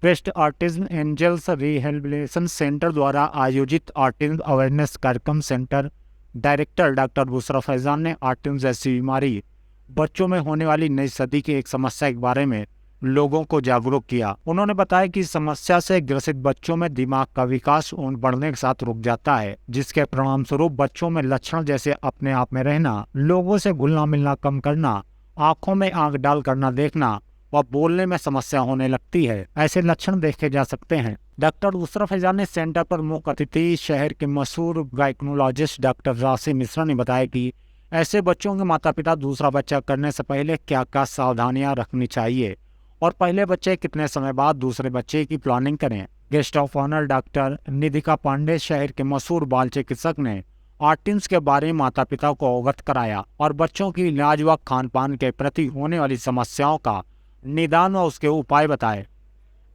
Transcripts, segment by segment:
Pressed autism angels rehabilitation centre द्वारा आयोजित autism awareness कार्यक्रम centre director doctor Bushra Faizan ने ऑटिज्म जैसी बीमारी बच्चों में होने वाली नई सदी की एक समस्या के बारे में लोगों को जागरूक किया। उन्होंने बताया कि इस समस्या से ग्रसित बच्चों में दिमाग का विकास उन बढ़ने के साथ रुक जाता है, जिसके परिणाम स्वरूप बच्चों में लक्षण जैसे अपने आप में रहना, लोगों से घुलना मिलना कम करना, आंखों में आंख डाल कर न देखना व बोलने में समस्या होने लगती है। ऐसे लक्षण देखे जा सकते हैं। डॉक्टर बुशरा फैजान ने सेंटर पर मुख्य अतिथि शहर के मशहूर गायकोलॉजिस्ट डॉक्टर राशि मिश्रा ने बताया कि ऐसे बच्चों के माता पिता दूसरा बच्चा करने से पहले क्या क्या सावधानियां रखनी चाहिए और पहले बच्चे कितने समय बाद दूसरे बच्चे की प्लानिंग करें। Guest of honour doctor Nidhika Pandey शहर के मशहूर बाल चिकित्सक ने ऑटिज्म के बारे में माता पिता को अवगत कराया और बच्चों की इलाज व खान पान के प्रति होने वाली समस्याओं का निदान व उसके उपाय बताए।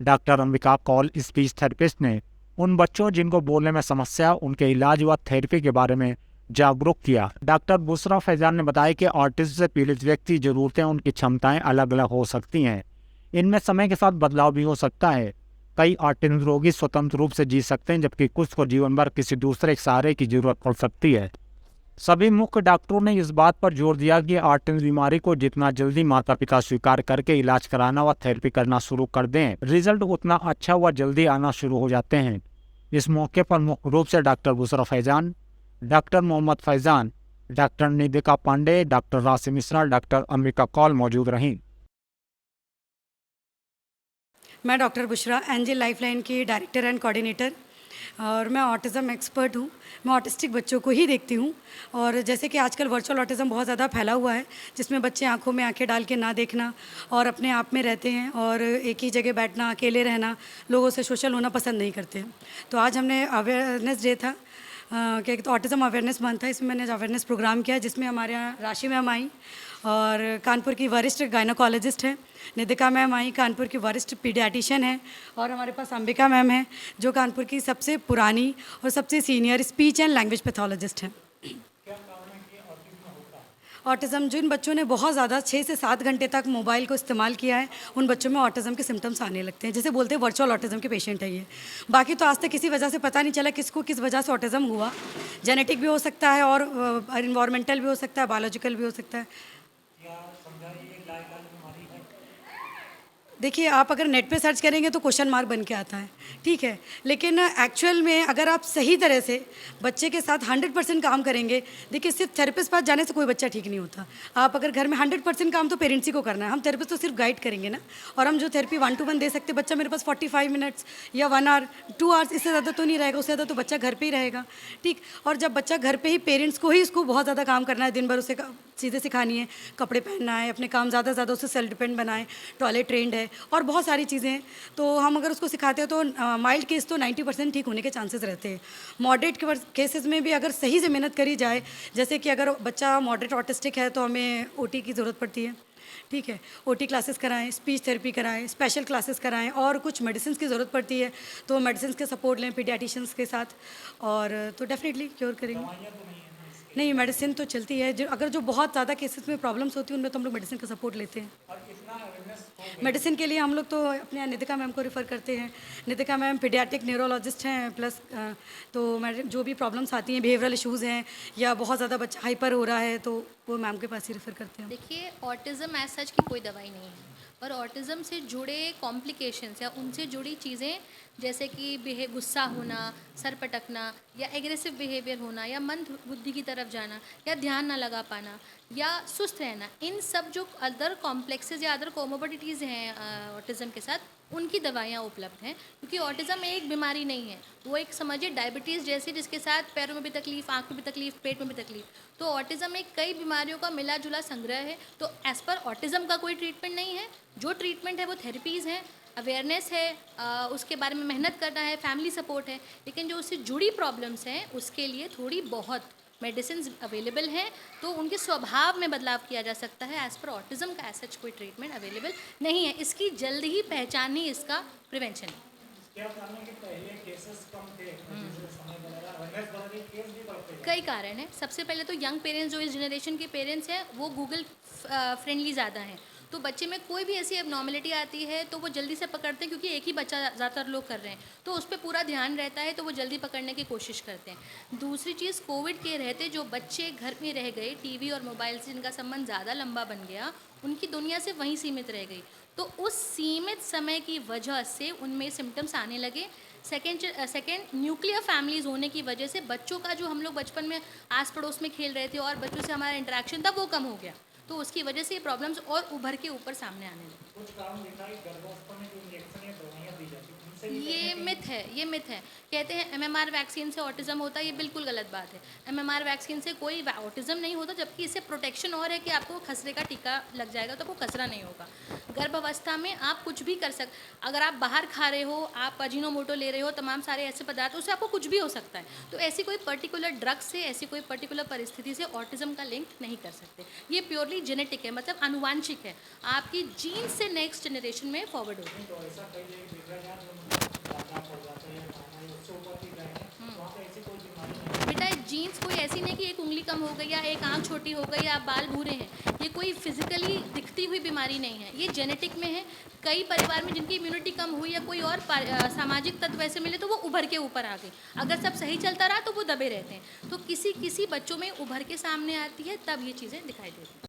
Doctor Ambika Kaul speech therapist ने उन बच्चों जिनको बोलने में समस्या उनके इलाज व थेरेपी के बारे में जागरूक किया। डॉक्टर बुशरा फैजान ने बताया कि ऑटिज्म से पीड़ित व्यक्ति जरूरतें उनकी क्षमताएं अलग अलग हो सकती हैं। इनमें समय के साथ बदलाव भी हो सकता है। कई ऑटिज्म रोगी स्वतंत्र रूप से जी सकते हैं, जबकि कुछ को जीवन भर किसी दूसरे के सहारे की जरूरत पड़ सकती है। सभी मुख्य डॉक्टरों ने इस बात पर जोर दिया कि ऑटिज्म बीमारी को जितना जल्दी माता पिता स्वीकार करके इलाज कराना व थेरेपी करना शुरू कर दें, रिजल्ट उतना अच्छा व जल्दी आना शुरू हो जाते हैं। इस मौके पर मुख्य रूप से doctor Bushra Faizan, doctor Mohammad Faizan, doctor Nidhika Pandey, doctor Rashi Mishra, doctor Ambika Kaul मौजूद रहीं। मैं डॉक्टर बुशरा एंजल लाइफलाइन की डायरेक्टर एंड कोऑर्डिनेटर और मैं ऑटिज़म एक्सपर्ट हूँ। मैं ऑटिस्टिक बच्चों को ही देखती हूँ और जैसे कि आजकल वर्चुअल ऑटिज़म बहुत ज़्यादा फैला हुआ है, जिसमें बच्चे आंखों में आंखें डाल के ना देखना और अपने आप में रहते हैं और एक ही जगह बैठना, अकेले रहना, लोगों से सोशल होना पसंद नहीं करते हैं। तो आज हमने अवेयरनेस डे था कि तो ऑटिज़म अवेयरनेस मंथ था, इसमें मैंने अवेयरनेस प्रोग्राम किया जिसमें हमारे यहाँ राशि मैम आई और कानपुर की वरिष्ठ गायनोकोलॉजिस्ट है, निधिका मैम आई कानपुर की वरिष्ठ पीडियाटिशियन है और हमारे पास अंबिका मैम है जो कानपुर की सबसे पुरानी और सबसे senior speech and language pathologist हैं। ऑटिज़म जिन बच्चों ने बहुत ज़्यादा 6 से 7 घंटे तक मोबाइल को इस्तेमाल किया है, उन बच्चों में ऑटिज़म के सिम्टम्स आने लगते हैं, जैसे बोलते हैं वर्चुअल ऑटिज़म के पेशेंट है ये। बाकी तो आज तक किसी वजह से पता नहीं चला किसको किस वजह से ऑटिज़म हुआ। जेनेटिक भी हो सकता है और इन्वायरमेंटल भी हो सकता है, बायोलॉजिकल भी हो सकता है। देखिए, आप अगर नेट पे सर्च करेंगे तो क्वेश्चन मार्क बन के आता है, ठीक है, लेकिन एक्चुअल में अगर आप सही तरह से बच्चे के साथ 100% काम करेंगे, देखिए सिर्फ थेरेपिस्ट पास जाने से कोई बच्चा ठीक नहीं होता। आप अगर घर में 100% काम तो पेरेंट्स ही को करना है, हम थेरेपिस्ट तो सिर्फ गाइड करेंगे ना। और हम जो थेरेपी 1 to 1 दे सकते, बच्चा मेरे पास 45 मिनट्स या 1 आवर 2 आवर्स, इससे ज़्यादा तो नहीं रहेगा, उससे ज़्यादा तो बच्चा घर पर ही रहेगा, ठीक। और जब बच्चा घर पर ही पेरेंट्स को ही उसको बहुत ज़्यादा काम करना है, दिन भर उसे चीज़ें सिखानी है, कपड़े पहनना है, अपने काम ज़्यादा से ज़्यादा उससे सेल्फ डिपेंड बनाए, टॉयलेट ट्रेंड है और बहुत सारी चीज़ें हैं। तो हम अगर उसको सिखाते हैं तो माइल्ड केस तो 90% ठीक होने के चांसेस रहते हैं। मॉडरेट केसेस में भी अगर सही से मेहनत करी जाए, जैसे कि अगर बच्चा मॉडरेट ऑटिस्टिक है तो हमें ओटी की ज़रूरत पड़ती है, ठीक है, ओटी क्लासेस कराएं, स्पीच थेरेपी कराएं, स्पेशल क्लासेस कराएं और कुछ मेडिसिन की ज़रूरत पड़ती है तो मेडिसिन के सपोर्ट लें पीडियाटिशियंस के साथ और तो डेफिनेटली क्योर करेंगे। नहीं, मेडिसिन तो चलती है, जो अगर जो बहुत ज़्यादा केसेस में प्रॉब्लम्स होती हैं उनमें तो हम लोग मेडिसिन का सपोर्ट लेते हैं। मेडिसिन के लिए हम लोग तो अपने यहाँ निधिका मैम को रेफ़र करते हैं। निधिका मैम पीडियाट्रिक न्यूरोलॉजिस्ट हैं, प्लस तो जो भी प्रॉब्लम्स आती हैं, बिहेवियरल इश्यूज़ हैं या बहुत ज़्यादा बच्चा हाइपर हो रहा है तो वो मैम के पास ही रेफ़र करते हैं। देखिए, ऑटिज़म एज सच की कोई दवाई नहीं है, पर ऑटिज़म से जुड़े कॉम्प्लिकेशंस या उनसे जुड़ी चीज़ें जैसे कि गुस्सा होना, सर पटकना या एग्रेसिव बिहेवियर होना या मंद बुद्धि की तरफ जाना या ध्यान ना लगा पाना या सुस्त रहना, इन सब जो अदर कॉम्प्लेक्सेस या अदर कोमोबिडिटीज़ हैं ऑटिज़म के साथ, उनकी दवाइयाँ उपलब्ध हैं। क्योंकि ऑटिज़म एक बीमारी नहीं है, वो एक समझिए डायबिटीज़ जैसी, जिसके साथ पैरों में भी तकलीफ़, आँख में भी तकलीफ़, पेट में भी तकलीफ़। तो ऑटिज़म एक कई बीमारियों का मिला जुला संग्रह है। तो एज़ पर ऑटिज़म का कोई ट्रीटमेंट नहीं है, जो ट्रीटमेंट है वो थेरेपीज़ हैं, अवेयरनेस है, उसके बारे में मेहनत करना है, फैमिली सपोर्ट है। लेकिन जो उससे जुड़ी प्रॉब्लम्स हैं उसके लिए थोड़ी बहुत मेडिसिन अवेलेबल हैं, तो उनके स्वभाव में बदलाव किया जा सकता है। एज़ पर ऑटिज़म का ऐसा कोई ट्रीटमेंट अवेलेबल नहीं है, इसकी जल्द ही पहचान ही इसका प्रिवेंशन है। कई कारण हैं। सबसे पहले तो यंग पेरेंट्स, जो इस जनरेशन के पेरेंट्स हैं, वो गूगल फ्रेंडली ज़्यादा हैं, तो बच्चे में कोई भी ऐसी एबनॉर्मलिटी आती है तो वो जल्दी से पकड़ते हैं, क्योंकि एक ही बच्चा ज़्यादातर लोग कर रहे हैं तो उस पर पूरा ध्यान रहता है, तो वो जल्दी पकड़ने की कोशिश करते हैं। दूसरी चीज़, कोविड के रहते जो बच्चे घर में रह गए, टीवी और मोबाइल से जिनका संबंध ज़्यादा लंबा बन गया, उनकी दुनिया से वहीं सीमित रह गई, तो उस सीमित समय की वजह से उनमें सिम्टम्स आने लगे। सेकेंड न्यूक्लियर फैमिलीज़ होने की वजह से बच्चों का जो हम लोग बचपन में आस पड़ोस में खेल रहे थे और बच्चों से हमारा इंटरेक्शन था वो कम हो गया, तो उसकी वजह से ये प्रॉब्लम्स और उभर के ऊपर सामने आने लगे। कुछ कारण देखा है गर्भावस्था में जो इंजेक्शन या दवाइयाँ दी जाती हैं उनसे भी ये मिथ है। कहते हैं एमएमआर वैक्सीन से ऑटिज़म होता है, ये बिल्कुल गलत बात है। एमएमआर वैक्सीन से कोई ऑटिज़म नहीं होता, जबकि इससे प्रोटेक्शन और है कि आपको खसरे का टीका लग जाएगा तो आपको खसरा नहीं होगा। गर्भावस्था में आप कुछ भी अगर आप बाहर खा रहे हो, आप अजीनोमोटो ले रहे हो, तमाम सारे ऐसे पदार्थ, उससे आपको कुछ भी हो सकता है। तो ऐसी कोई पर्टिकुलर ड्रग से, ऐसी कोई पर्टिकुलर परिस्थिति से ऑटिज़म का लिंक नहीं कर सकते। ये प्योरली जेनेटिक है, मतलब आनुवांशिक है, आपकी जीन से नेक्स्ट जनरेशन में फॉरवर्ड होगा। तो ऐसा कई जगह देखा गया जो मतलब दादा परदादा या नाना या उससे ऊपर भी गए हैं वहाँ पे ऐसी कोई बीमारी नहीं है। बेटा जीन्स कोई ऐसी नहीं कि एक उंगली कम हो गई या एक आंख छोटी हो गई या बाल भूरे हैं, ये कोई फिजिकली दिखती हुई बीमारी नहीं है, ये जेनेटिक में है। कई परिवार में जिनकी इम्यूनिटी कम हुई या कोई और सामाजिक तत्व ऐसे मिले तो वो उभर के ऊपर आ गई। अगर सब सही चलता रहा तो वो दबे रहते हैं, तो किसी बच्चों में उभर के सामने आती है, तब ये चीज़ें दिखाई देती हैं।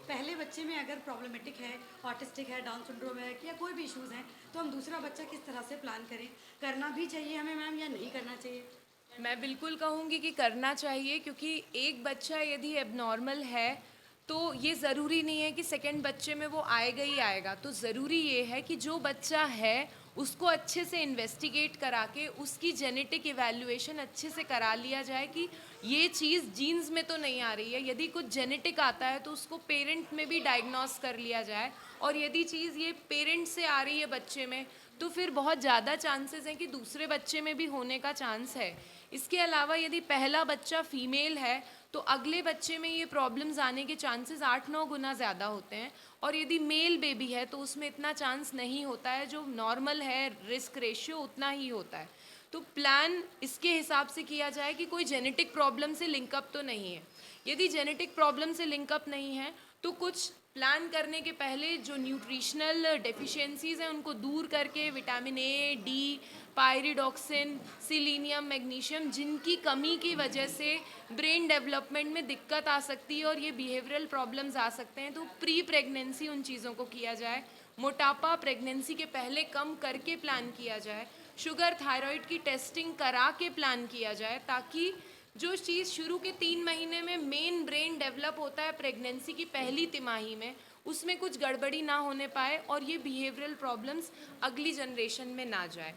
पहले बच्चे में अगर प्रॉब्लमेटिक है, ऑटिस्टिक है, डाउन सिंड्रोम है या कोई भी इश्यूज़ हैं, तो हम दूसरा बच्चा किस तरह से प्लान करें, करना भी चाहिए हमें मैम या नहीं करना चाहिए? मैं बिल्कुल कहूँगी कि करना चाहिए, क्योंकि एक बच्चा यदि एबनॉर्मल है तो ये ज़रूरी नहीं है कि सेकंड बच्चे में वो आएगा ही आएगा। तो ज़रूरी ये है कि जो बच्चा है उसको अच्छे से इन्वेस्टिगेट करा के उसकी जेनेटिक इवैल्यूएशन अच्छे से करा लिया जाए कि ये चीज़ जीन्स में तो नहीं आ रही है। यदि कुछ जेनेटिक आता है तो उसको पेरेंट में भी डायग्नोस कर लिया जाए, और यदि चीज़ ये पेरेंट से आ रही है बच्चे में तो फिर बहुत ज़्यादा चांसेस हैं कि दूसरे बच्चे में भी होने का चांस है। इसके अलावा यदि पहला बच्चा फीमेल है तो अगले बच्चे में ये प्रॉब्लम्स आने के चांसेस 8-9 गुना ज़्यादा होते हैं, और यदि मेल बेबी है तो उसमें इतना चांस नहीं होता है, जो नॉर्मल है रिस्क रेशियो उतना ही होता है। तो प्लान इसके हिसाब से किया जाए कि कोई जेनेटिक प्रॉब्लम से लिंकअप तो नहीं है। यदि जेनेटिक प्रॉब्लम से लिंकअप नहीं है तो कुछ प्लान करने के पहले जो न्यूट्रिशनल डेफिशिएंसीज़ हैं उनको दूर करके vitamin A, D, pyridoxine, selenium, magnesium, जिनकी कमी की वजह से ब्रेन डेवलपमेंट में दिक्कत आ सकती है और ये बिहेवियरल प्रॉब्लम्स आ सकते हैं, तो प्री प्रेगनेंसी उन चीज़ों को किया जाए। मोटापा प्रेगनेंसी के पहले कम करके प्लान किया जाए। शुगर, थायराइड की टेस्टिंग करा के प्लान किया जाए, ताकि जो चीज़ शुरू के 3 महीने में मेन ब्रेन डेवलप होता है प्रेगनेंसी की पहली तिमाही में, उसमें कुछ गड़बड़ी ना होने पाए और ये बिहेवियरल प्रॉब्लम्स अगली जनरेशन में ना जाए।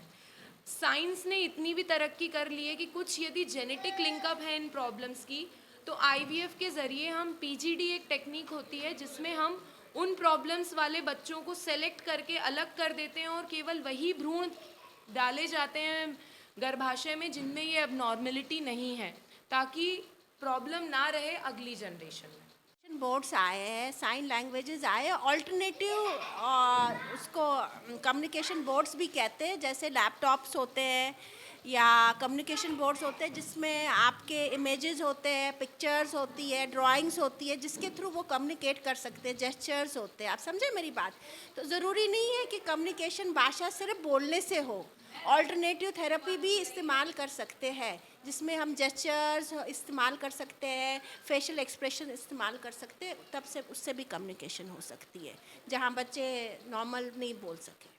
साइंस ने इतनी भी तरक्की कर ली है कि कुछ यदि जेनेटिक लिंकअप है इन प्रॉब्लम्स की, तो आईवीएफ के ज़रिए हम पीजीडी एक टेक्निक होती है जिसमें हम उन प्रॉब्लम्स वाले बच्चों को सेलेक्ट करके अलग कर देते हैं और केवल वही भ्रूण डाले जाते हैं गर्भाशय में जिनमें ये एबनॉर्मेलिटी नहीं है, ताकि प्रॉब्लम ना रहे अगली जनरेशन में। बोर्ड्स आए हैं, साइन लैंग्वेजेस आए हैं, ऑल्टरनेटिव उसको कम्युनिकेशन बोर्ड्स भी कहते हैं, जैसे लैपटॉप्स होते हैं या कम्युनिकेशन बोर्ड्स होते हैं जिसमें आपके इमेजेस होते हैं, पिक्चर्स होती है, ड्राइंग्स होती है, जिसके थ्रू वो कम्युनिकेट कर सकते हैं, जेस्चर्स होते हैं। आप समझे मेरी बात? तो ज़रूरी नहीं है कि कम्युनिकेशन भाषा सिर्फ बोलने से हो, ऑल्टरनेटिव थेरेपी भी इस्तेमाल कर सकते हैं, जिसमें हम जेस्चर्स इस्तेमाल कर सकते हैं, फेशियल एक्सप्रेशन इस्तेमाल कर सकते हैं, तब से उससे भी कम्युनिकेशन हो सकती है, जहाँ बच्चे नॉर्मल नहीं बोल सके।